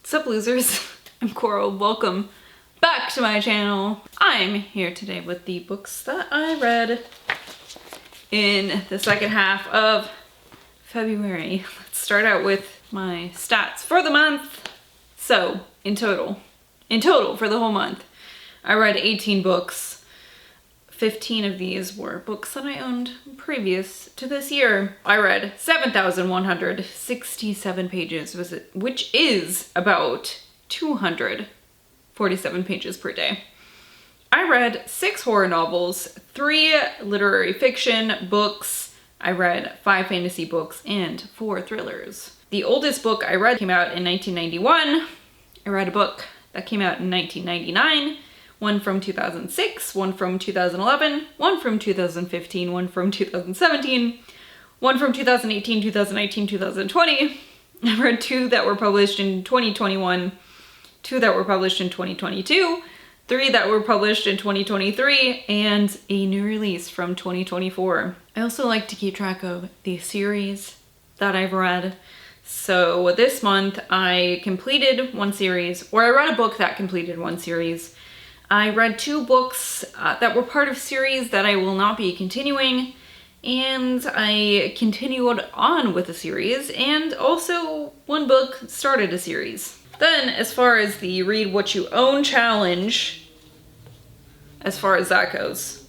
What's up, losers? I'm Coral. Welcome back to my channel. I'm here today with the books that I read in the second half of February. Let's start out with my stats for the month. So, in total for the whole month, I read 18 books. 15 of these were books that I owned previous to this year. I read 7,167 pages, which is about 247 pages per day. I read 6 horror novels, 3 literary fiction books. I read 5 fantasy books and 4 thrillers. The oldest book I read came out in 1991. I read a book that came out in 1999. One from 2006, one from 2011, one from 2015, one from 2017, one from 2018, 2019, 2020. I read 2 that were published in 2021, 2 that were published in 2022, 3 that were published in 2023, and a new release from 2024. I also like to keep track of the series that I've read. So this month I completed one series, or I read a book that completed one series. I read 2 books that were part of series that I will not be continuing, and I continued on with the series, and also one book started a series. Then, as far as the Read What You Own challenge, as far as that goes,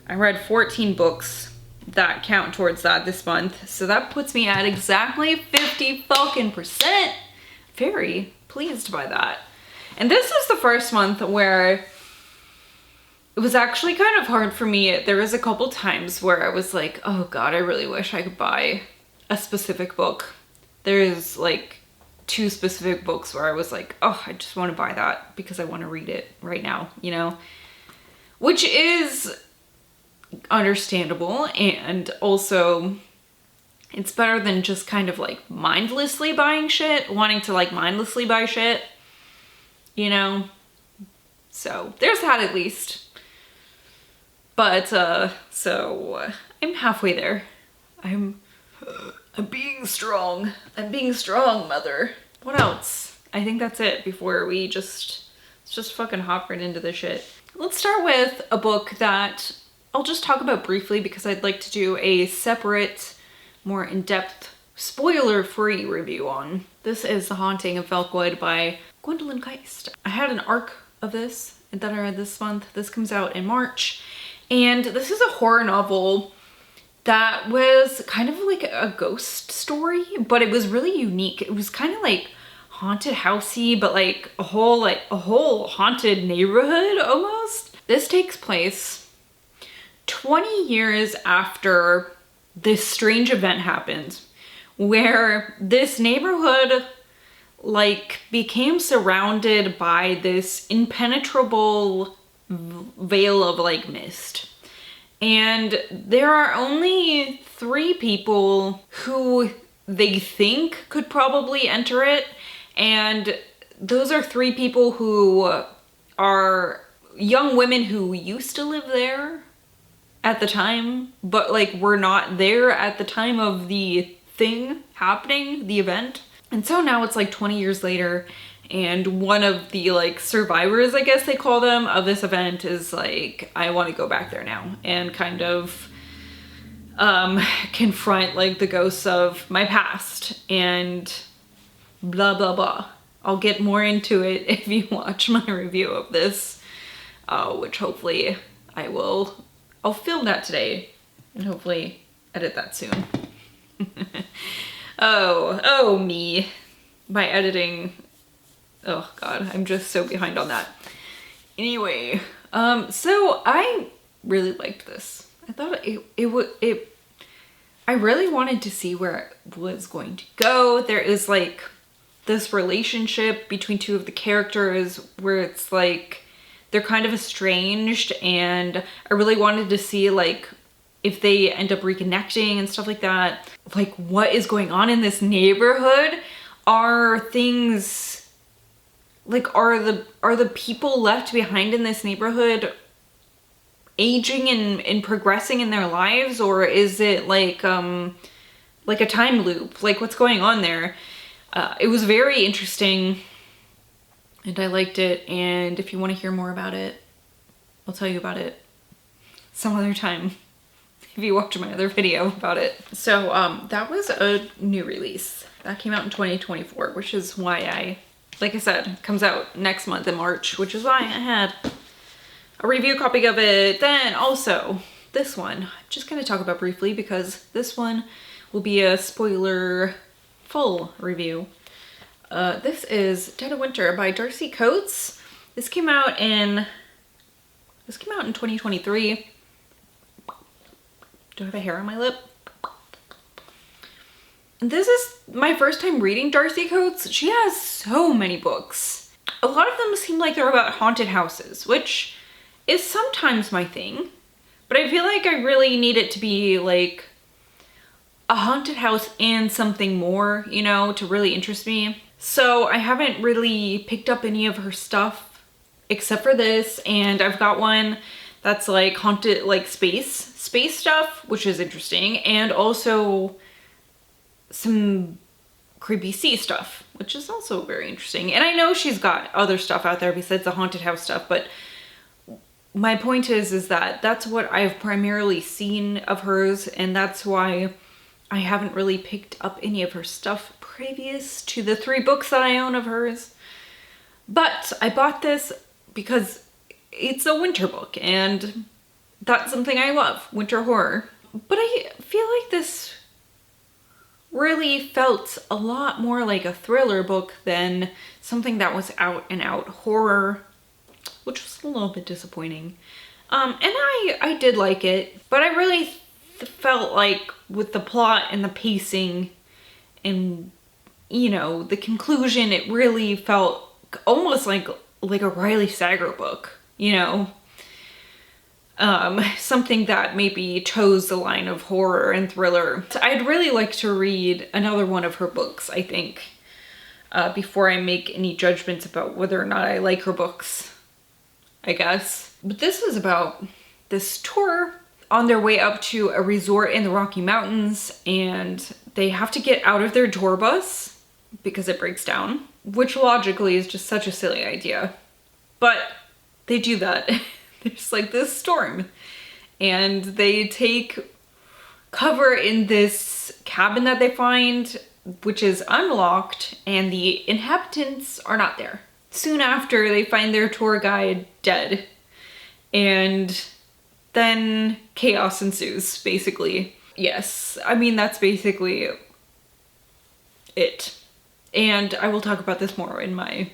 I read 14 books that count towards that this month, so that puts me at exactly 50%. Very pleased by that. And this is the first month where it was actually kind of hard for me. There was a couple times where I was like, oh God, I really wish I could buy a specific book. There's like 2 specific books where I was like, oh, I just want to buy that because I want to read it right now, you know? Which is understandable, and also it's better than just kind of like mindlessly buying shit, wanting to like mindlessly buy shit. You know, so there's that at least. But, so I'm halfway there. I'm being strong. I'm being strong, mother. What else? I think that's it before we let's just fucking hop right into this shit. Let's start with a book that I'll just talk about briefly because I'd like to do a separate, more in-depth, spoiler-free review on. This is The Haunting of Velkwood by Gwendolyn Kiste. I had an arc of this that I read this month. This comes out in March. And this is a horror novel that was kind of like a ghost story, but it was really unique. It was kind of like haunted housey, but like a whole haunted neighborhood almost. This takes place 20 years after this strange event happened, where this neighborhood like became surrounded by this impenetrable veil of like mist. And there are only 3 people who they think could probably enter it. And those are 3 people who are young women who used to live there at the time, but like were not there at the time of the thing happening, the event. And so now it's like 20 years later, and one of the like survivors, I guess they call them, of this event is like, I want to go back there now and kind of confront like the ghosts of my past and blah blah blah. I'll get more into it if you watch my review of this, which hopefully I'll film that today and hopefully edit that soon. Oh me. My editing. Oh God, I'm just so behind on that. Anyway, so I really liked this. I thought I really wanted to see where it was going to go. There is like this relationship between 2 of the characters where it's like they're kind of estranged, and I really wanted to see like if they end up reconnecting and stuff like that. Like, what is going on in this neighborhood? Are things like, are the people left behind in this neighborhood aging and progressing in their lives, or is it like a time loop? Like, what's going on there? It was very interesting and I liked it. And if you want to hear more about it, I'll tell you about it some other time if you watch my other video about it. So that was a new release that came out in 2024, which is why like I said, comes out next month in March, which is why I had a review copy of it. Then also this one, I'm just gonna talk about briefly because this one will be a spoiler full review. This is Dead of Winter by Darcy Coates. This came out in 2023. Do I have a hair on my lip? And this is my first time reading Darcy Coates. She has so many books. A lot of them seem like they're about haunted houses, which is sometimes my thing. But I feel like I really need it to be like a haunted house and something more, you know, to really interest me. So I haven't really picked up any of her stuff except for this, and I've got one that's like haunted, like space stuff, which is interesting, and also some creepy sea stuff, which is also very interesting. And I know she's got other stuff out there besides the haunted house stuff, but my point is that that's what I've primarily seen of hers, and that's why I haven't really picked up any of her stuff previous to the 3 books that I own of hers. But I bought this because it's a winter book, and that's something I love, winter horror. But I feel like this really felt a lot more like a thriller book than something that was out and out horror, which was a little bit disappointing. And I did like it, but I really felt like with the plot and the pacing and, you know, the conclusion, it really felt almost like a Riley Sager book, you know? Something that maybe toes the line of horror and thriller. So I'd really like to read another one of her books, I think, before I make any judgments about whether or not I like her books, I guess. But this is about this tour on their way up to a resort in the Rocky Mountains, and they have to get out of their tour bus because it breaks down, which logically is just such a silly idea. But they do that. There's like this storm, and they take cover in this cabin that they find, which is unlocked, and the inhabitants are not there. Soon after, they find their tour guide dead, and then chaos ensues, basically. Yes, I mean, that's basically it. And I will talk about this more in my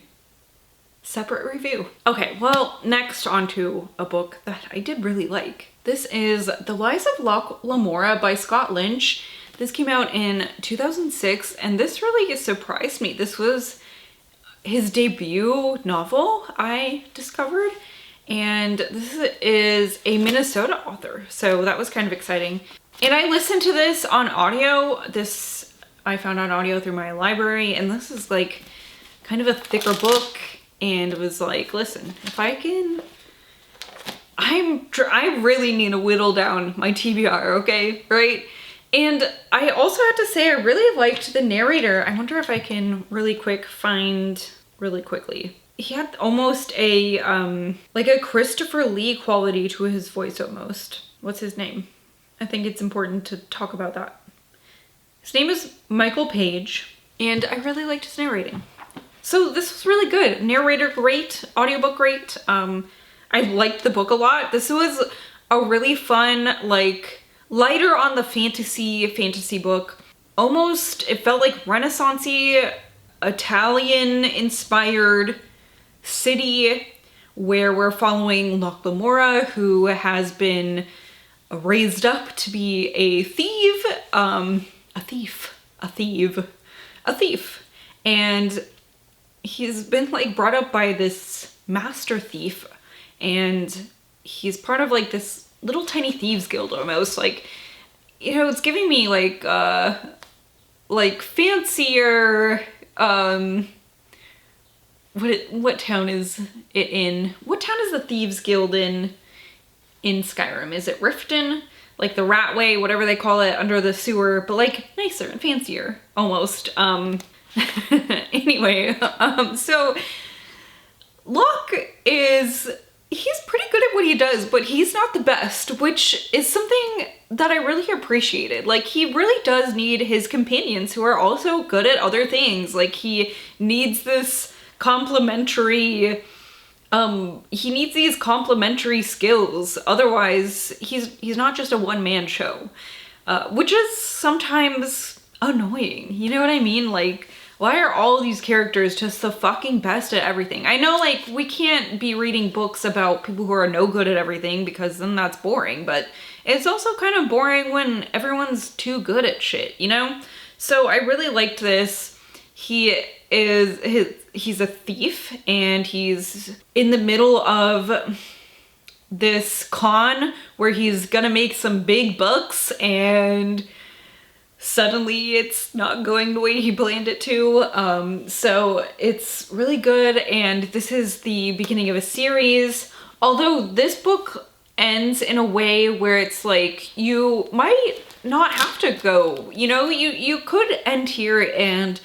separate review. Okay, well, next onto a book that I did really like. This is The Lies of Locke, Lamora by Scott Lynch. This came out in 2006, and this really surprised me. This was his debut novel, I discovered, and this is a Minnesota author, so that was kind of exciting. And I listened to this on audio. This I found on audio through my library, and this is like kind of a thicker book. And it was like, listen, if I can, I really need to whittle down my TBR, okay, right? And I also have to say, I really liked the narrator. I wonder if I can really quickly. He had almost a, like a Christopher Lee quality to his voice almost. What's his name? I think it's important to talk about that. His name is Michael Page, and I really liked his narrating. So this was really good. Narrator great, audiobook great. I liked the book a lot. This was a really fun, like, lighter on the fantasy book. Almost, it felt like Renaissance-y, Italian-inspired city where we're following Locke Lamora, who has been raised up to be a thief. And he's been like brought up by this master thief, and he's part of like this little tiny thieves guild almost. Like, you know, it's giving me like fancier, what town is it in? What town is the thieves guild in Skyrim? Is it Riften? Like the Ratway, whatever they call it, under the sewer, but like nicer and fancier almost. Anyway, so Locke he's pretty good at what he does, but he's not the best, which is something that I really appreciated. Like, he really does need his companions who are also good at other things. Like, he needs this complementary, he needs these complementary skills. Otherwise, he's not just a one-man show, which is sometimes annoying. You know what I mean? Like, why are all these characters just the fucking best at everything? I know, like, we can't be reading books about people who are no good at everything because then that's boring, but it's also kind of boring when everyone's too good at shit, you know? So I really liked this. He's a thief, and he's in the middle of this con where he's gonna make some big bucks, and suddenly it's not going the way he planned it to. So it's really good, and this is the beginning of a series. Although this book ends in a way where it's like, you might not have to go, you know, you could end here and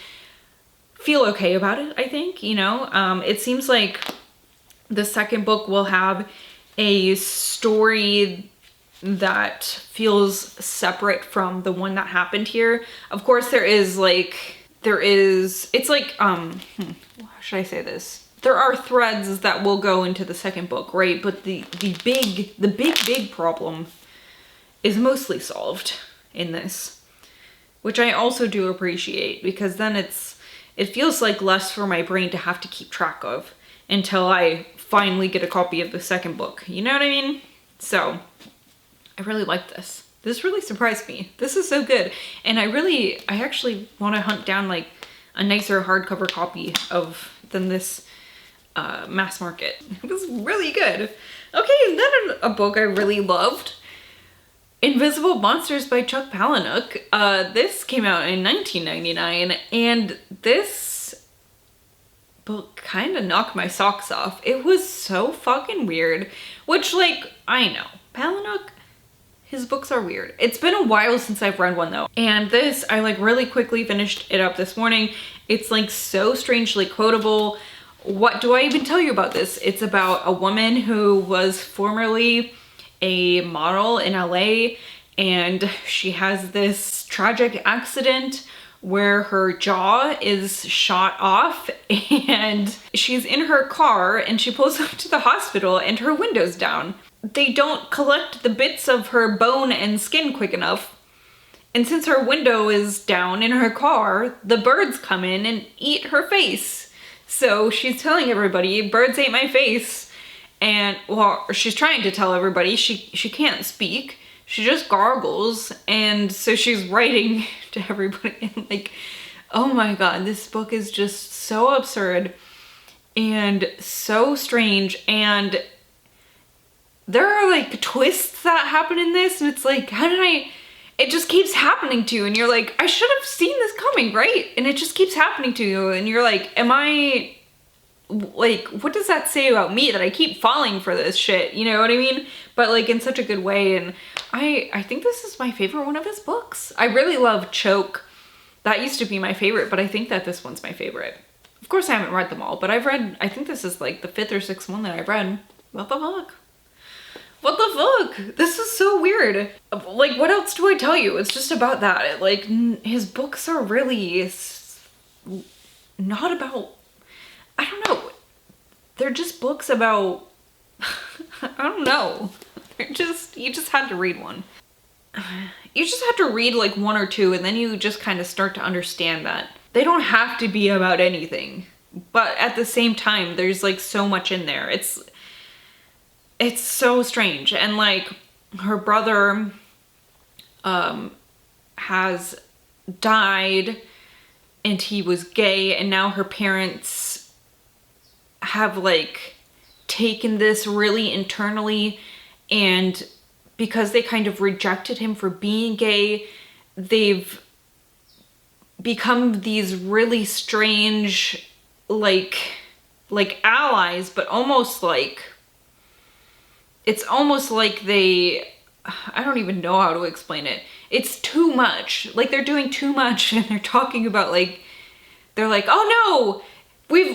feel okay about it, I think, you know. It seems like the second book will have a story that feels separate from the one that happened here. Of course, it's like, how should I say this? There are threads that will go into the second book, right? But the big problem is mostly solved in this, which I also do appreciate, because then it feels like less for my brain to have to keep track of until I finally get a copy of the second book. You know what I mean? So I really like this. This really surprised me. This is so good. And I actually want to hunt down like a nicer hardcover copy than this mass market. It was really good. Okay, and then a book I really loved, Invisible Monsters by Chuck Palahniuk. This came out in 1999, and this book kind of knocked my socks off. It was so fucking weird, which, like, I know, Palahniuk, his books are weird. It's been a while since I've read one though. And this, I like really quickly finished it up this morning. It's like so strangely quotable. What do I even tell you about this? It's about a woman who was formerly a model in LA, and she has this tragic accident where her jaw is shot off, and she's in her car and she pulls up to the hospital and her window's down. They don't collect the bits of her bone and skin quick enough. And since her window is down in her car, the birds come in and eat her face. So she's telling everybody, birds ate my face. And, well, she's trying to tell everybody, she can't speak. She just gargles. And so she's writing to everybody. And like, oh my God, this book is just so absurd and so strange. And there are like twists that happen in this, and it's like, it just keeps happening to you, and you're like, I should have seen this coming, right? And it just keeps happening to you, and you're like, like, what does that say about me that I keep falling for this shit? You know what I mean? But like in such a good way. And I think this is my favorite one of his books. I really love Choke. That used to be my favorite, but I think that this one's my favorite. Of course I haven't read them all, but I think this is like the 5th or 6th one that I've read. What the fuck? What the fuck? This is so weird. Like, what else do I tell you? It's just about that. Like, his books are really not about, I don't know. They're just books about, I don't know. You just had to read one. You just have to read like one or two, and then you just kind of start to understand that they don't have to be about anything. But at the same time, there's like so much in there. It's so strange. And like, her brother has died, and he was gay, and now her parents have like taken this really internally, and because they kind of rejected him for being gay, they've become these really strange like allies, but almost like, it's almost like I don't even know how to explain it. It's too much. Like, they're doing too much, and they're talking about like, they're like, oh no,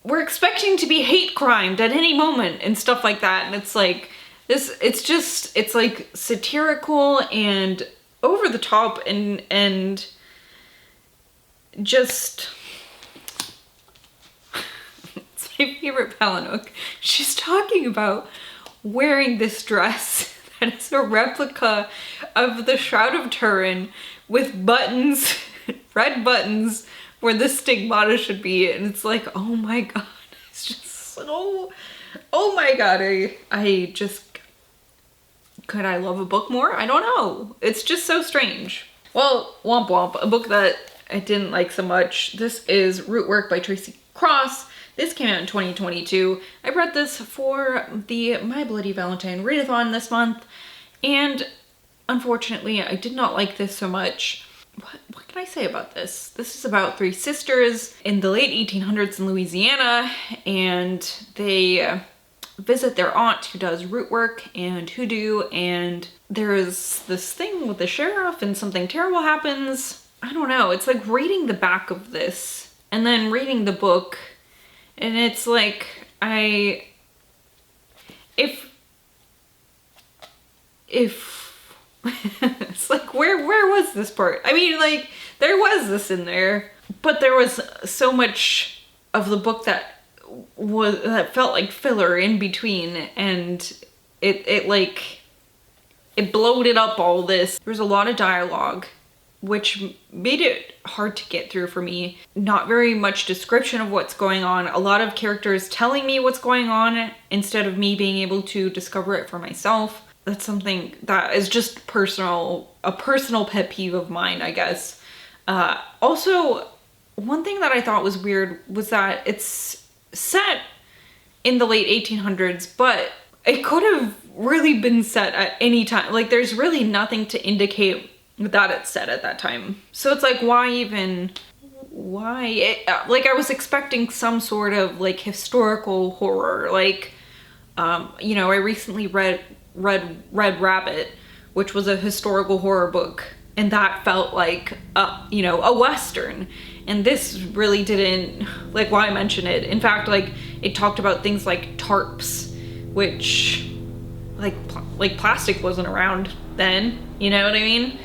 we're expecting to be hate crimed at any moment and stuff like that. And it's like, it's like satirical and over the top and just, it's my favorite Palahniuk. She's talking about wearing this dress that is a replica of the Shroud of Turin with buttons, red buttons, where the stigmata should be. And it's like, oh my God, it's just so, oh my God, I just, could I love a book more? I don't know. It's just so strange. Well, womp womp, a book that I didn't like so much. This is Rootwork by Tracy. This came out in 2022. I read this for the My Bloody Valentine readathon this month, and unfortunately I did not like this so much. What can I say about this? This is about three sisters in the late 1800s in Louisiana, and they visit their aunt who does root work and hoodoo, and there's this thing with the sheriff and something terrible happens. I don't know, it's like reading the back of this and then reading the book, and it's like, if it's like, where was this part? I mean, like, there was this in there, but there was so much of the book that felt like filler in between, and it bloated up all this. There's a lot of dialogue, which made it hard to get through for me. Not very much description of what's going on. A lot of characters telling me what's going on instead of me being able to discover it for myself. That's something that is just a personal pet peeve of mine, I guess. Also, one thing that I thought was weird was that it's set in the late 1800s, but it could have really been set at any time. Like, there's really nothing to indicate that it's set at that time. So it's like, why? Like, I was expecting some sort of like historical horror. Like, you know, I recently read Red Rabbit, which was a historical horror book, and that felt like you know, a Western. And this really didn't, like, why mention it? In fact, like, it talked about things like tarps, which, like plastic wasn't around then, you know what I mean?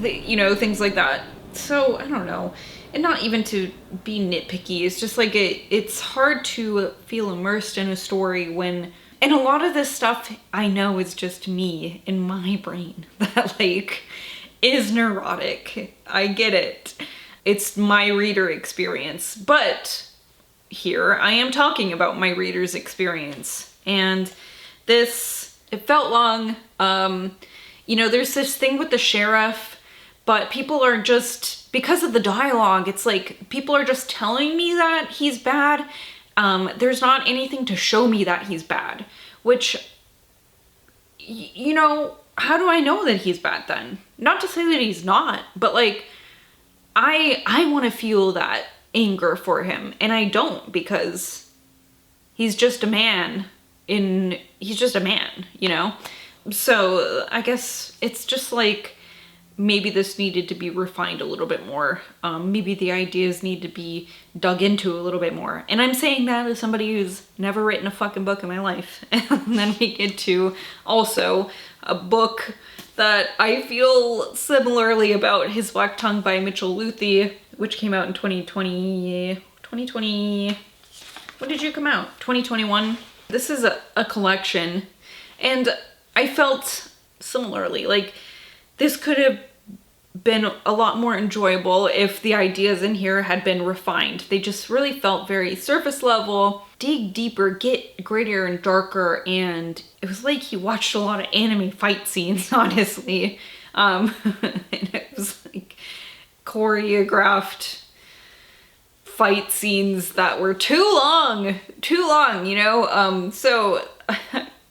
You know, things like that. So, I don't know. And not even to be nitpicky, it's just like, it's hard to feel immersed in a story when, and a lot of this stuff I know is just me in my brain that, like, is neurotic. I get it. It's my reader experience, but here I am talking about my reader's experience. And this, it felt long. You know, there's this thing with the sheriff, but people are just, because of the dialogue, it's like people are just telling me that he's bad. There's not anything to show me that he's bad, which, you know, how do I know that he's bad then? Not to say that he's not, but like, I want to feel that anger for him, and I don't, because he's just a man he's just a man, you know? So I guess it's just like, maybe this needed to be refined a little bit more. Maybe the ideas need to be dug into a little bit more. And I'm saying that as somebody who's never written a fucking book in my life. And then we get to also a book that I feel similarly about, His Black Tongue by Mitchell Luthi, which came out in 2020, when did you come out? 2021. This is a collection, and I felt similarly, like, this could have been a lot more enjoyable if the ideas in here had been refined. They just really felt very surface level. Dig deeper, get grittier and darker, and it was like he watched a lot of anime fight scenes, honestly. And it was like choreographed fight scenes that were too long, you know? So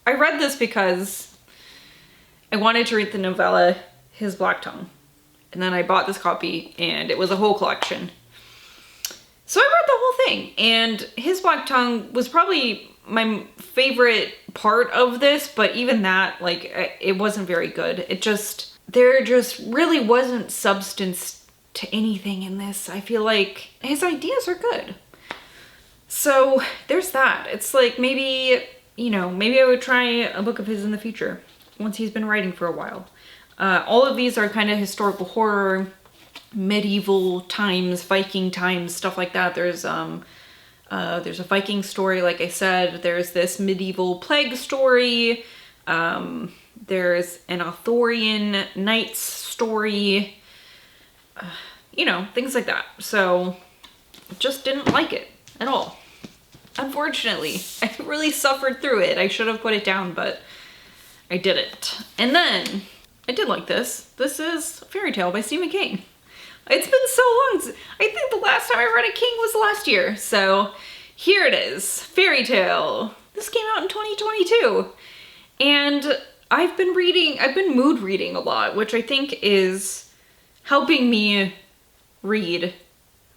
I read this because I wanted to read the novella His Black Tongue. And then I bought this copy, and it was a whole collection. So I read the whole thing, and His Black Tongue was probably my favorite part of this, but even that, like, it wasn't very good. There just really wasn't substance to anything in this. I feel like his ideas are good, So there's that. It's like maybe, you know, maybe I would try a book of his in the future once he's been writing for a while. All of these are kind of historical horror, medieval times, Viking times, stuff like that. There's a Viking story, like I said. There's this medieval plague story. There's an Arthurian knights story. You know, things like that. So just didn't like it at all. Unfortunately, I really suffered through it. I should have put it down, but I didn't. And then I did like this. This is Fairy Tale by Stephen King. It's been so long. I think the last time I read a King was last year. So here it is, Fairy Tale. This came out in 2022. And I've been mood reading a lot, which I think is helping me read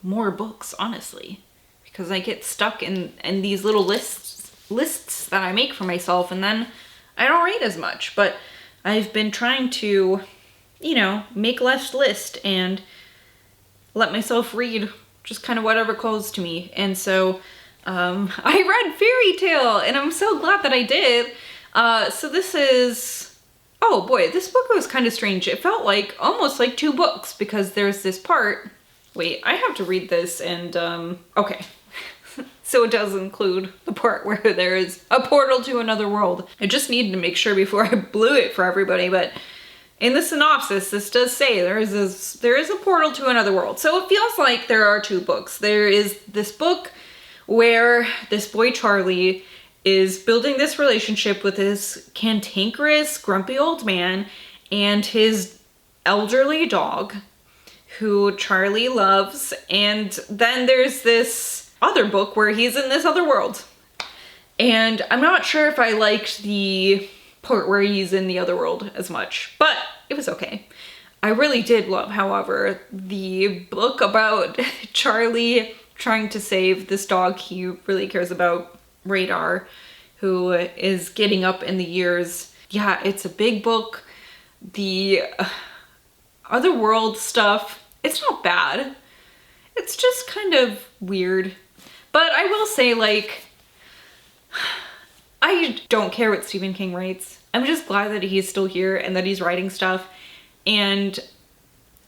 more books, honestly. Because I get stuck in these little lists that I make for myself, and then I don't read as much. But I've been trying to, you know, make less list and let myself read just kind of whatever calls to me. And so I read Fairy Tale, and I'm so glad that I did. So this is, oh boy, this book was kind of strange. It felt like almost like two books, because there's this part. Wait, I have to read this, and okay. So it does include the part where there is a portal to another world. I just needed to make sure before I blew it for everybody, but in the synopsis, this does say there is a portal to another world. So it feels like there are two books. There is this book where this boy Charlie is building this relationship with this cantankerous, grumpy old man and his elderly dog, who Charlie loves. And then there's this other book where he's in this other world. And I'm not sure if I liked the part where he's in the other world as much, but it was okay. I really did love, however, the book about Charlie trying to save this dog he really cares about, Radar, who is getting up in the years. Yeah, it's a big book. The other world stuff, it's not bad. It's just kind of weird. But I will say, like, I don't care what Stephen King writes. I'm just glad that he's still here and that he's writing stuff. And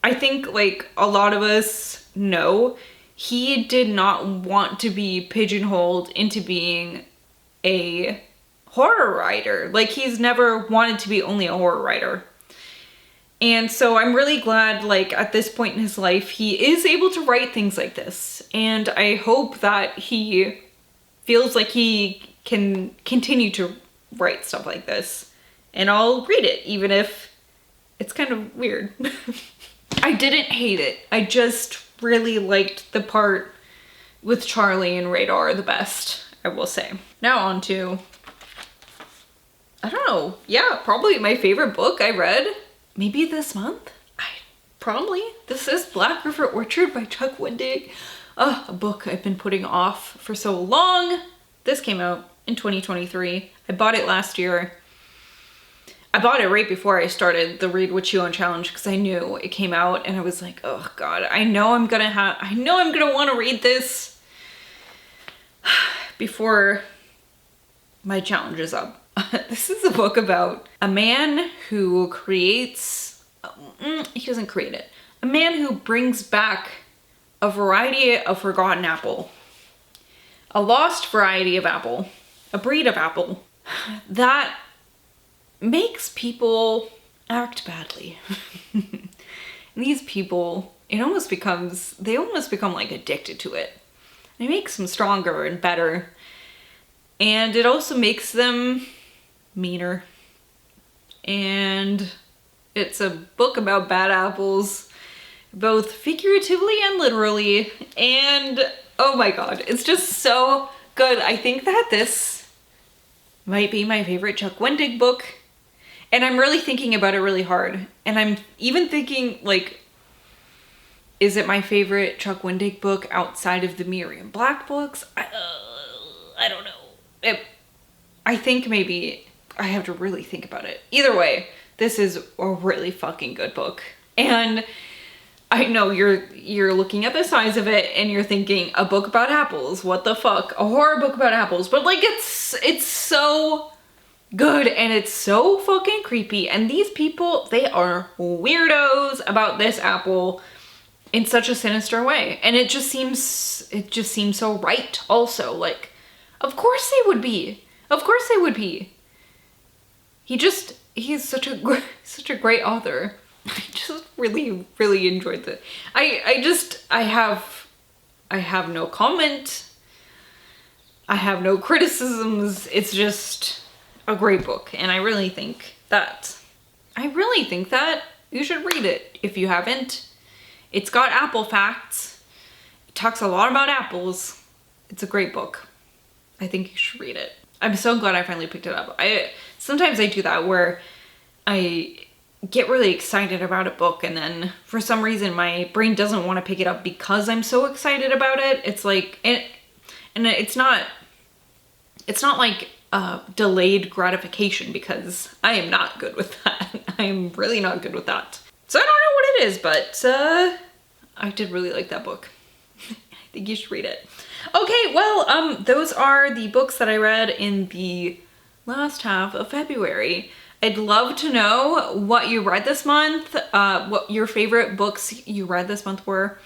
I think, like, a lot of us know he did not want to be pigeonholed into being a horror writer. Like, he's never wanted to be only a horror writer. And so I'm really glad, like, at this point in his life, he is able to write things like this. And I hope that he feels like he can continue to write stuff like this. And I'll read it, even if it's kind of weird. I didn't hate it. I just really liked the part with Charlie and Radar the best, I will say. Now on to, I don't know, yeah, probably my favorite book I read. Maybe this month? Probably. This is Black River Orchard by Chuck Wendig. A book I've been putting off for so long. This came out in 2023. I bought it last year. I bought it right before I started the Read What You Want challenge, because I knew it came out and I was like, oh God, I know I'm gonna want to read this before my challenge is up. This is a book about a man who creates, he doesn't create it, a man who brings back a variety of forgotten apple, a lost variety of apple, a breed of apple that makes people act badly. These people, they almost become like addicted to it. It makes them stronger and better. And it also makes them meaner. And it's a book about bad apples, both figuratively and literally. And oh my God, it's just so good. I think that this might be my favorite Chuck Wendig book. And I'm really thinking about it really hard. And I'm even thinking, like, is it my favorite Chuck Wendig book outside of the Miriam Black books? I don't know. I think maybe I have to really think about it. Either way, this is a really fucking good book. And I know you're looking at the size of it and you're thinking a book about apples. What the fuck? A horror book about apples. But like it's so good and it's so fucking creepy. And these people, they are weirdos about this apple in such a sinister way. And it just seems so right also. Like, of course they would be. Of course they would be. He's such a great author. I just really, really enjoyed it. I have no comment. I have no criticisms. It's just a great book. And I really think that you should read it if you haven't. It's got apple facts. It talks a lot about apples. It's a great book. I think you should read it. I'm so glad I finally picked it up. Sometimes I do that where I get really excited about a book and then for some reason my brain doesn't want to pick it up because I'm so excited about it. It's like, and it's not like delayed gratification because I am not good with that. I'm really not good with that. So I don't know what it is, but I did really like that book. I think you should read it. Okay, well, those are the books that I read in the last half of February. I'd love to know what you read this month, what your favorite books you read this month were.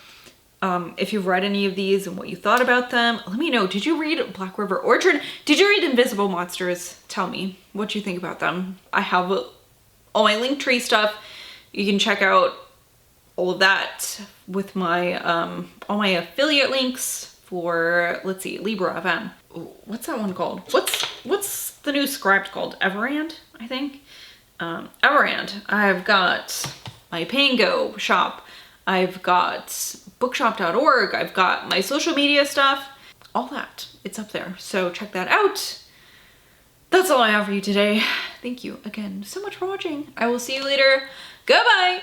If you've read any of these and what you thought about them, let me know. Did you read Black River Orchard? Did you read Invisible Monsters? Tell me what you think about them. I have all my Linktree stuff. You can check out all of that with my all my affiliate links for, let's see, Libra FM. What's that one called? What's the new script called? Everand, I think. Everand. I've got my Pango shop. I've got bookshop.org. I've got my social media stuff. All that. It's up there. So check that out. That's all I have for you today. Thank you again so much for watching. I will see you later. Goodbye.